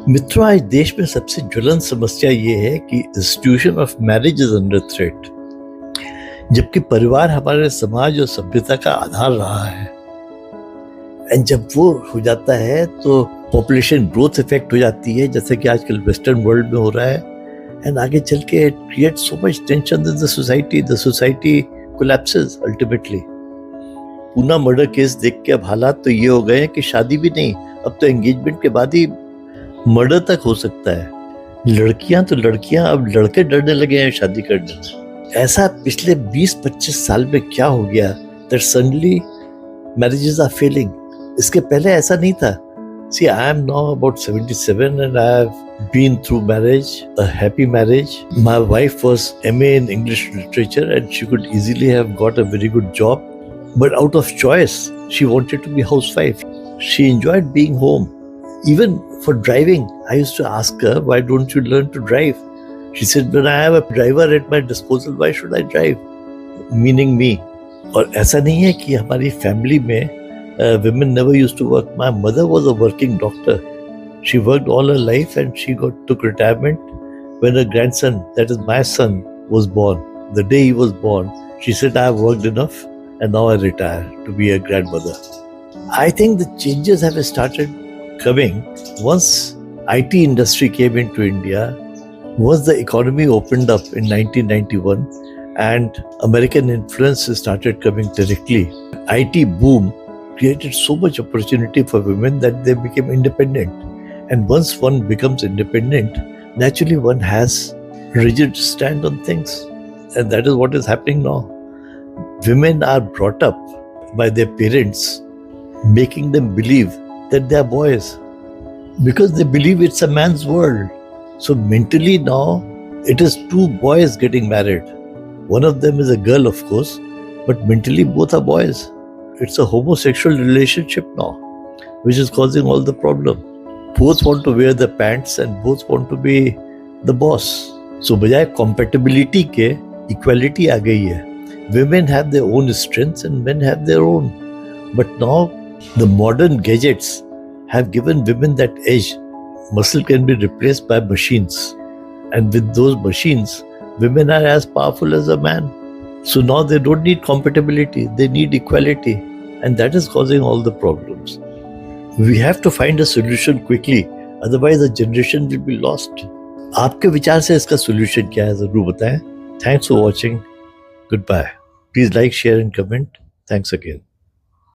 मित्रों, आज देश में सबसे ज्वलन समस्या ये है कि institution of marriage is under threat. जबकि परिवार हमारे समाज और सभ्यता का आधार रहा है। एंड जब वो हो जाता है तो पॉपुलेशन ग्रोथ इफेक्ट हो जाती है, जैसे कि आजकल वेस्टर्न वर्ल्ड में हो रहा है। एंड आगे चल के it create so much tension in the society collapses ultimately. Poona murder case देख के अब हालात तो ये हो गए हैं कि शादी भी नहीं, अब तो एंगेजमेंट के बाद ही मर्डर तक हो सकता है। लड़कियां तो लड़कियां, अब लड़के डरने लगे हैं शादी करने से। ऐसा पिछले 20-25 साल में क्या हो गया that suddenly marriages are failing. इसके पहले ऐसा नहीं था। See, I am now about 77 and I have been through marriage, a happy marriage. My wife was MA in English literature and she could easily have got a very good job. But out of choice, she wanted to be a housewife. She enjoyed being home. Even for driving, I used to ask her, why don't you learn to drive? She said, when I have a driver at my disposal, why should I drive? Meaning me. और ऐसा नहीं है कि हमारी family में women never used to work. My mother was a working doctor. She worked all her life and she took retirement when her grandson, that is my son, was born. The day he was born, she said, I have worked enough and now I retire to be a grandmother. I think the changes have started coming once IT industry came into India, once the economy opened up in 1991 and American influence started coming directly. IT boom created so much opportunity for women that they became independent. And once one becomes independent, naturally one has rigid stand on things. And that is what is happening now. Women are brought up by their parents, making them believe that they are boys because they believe it's a man's world. So mentally now, it is two boys getting married. One of them is a girl, of course, but mentally both are boys. It's a homosexual relationship now, which is causing all the problem. Both want to wear the pants and both want to be the boss. So बजाय compatibility के equality आ गई है. Women have their own strengths and men have their own. But now the modern gadgets have given women that edge. Muscle can be replaced by machines. And with those machines, women are as powerful as a man. So now they don't need compatibility, they need equality. And that is causing all the problems. We have to find a solution quickly, otherwise the generation will be lost. आपके विचार से इसका solution क्या है जरूर बताएं. Thanks for watching. Goodbye. Please like, share and comment. Thanks again.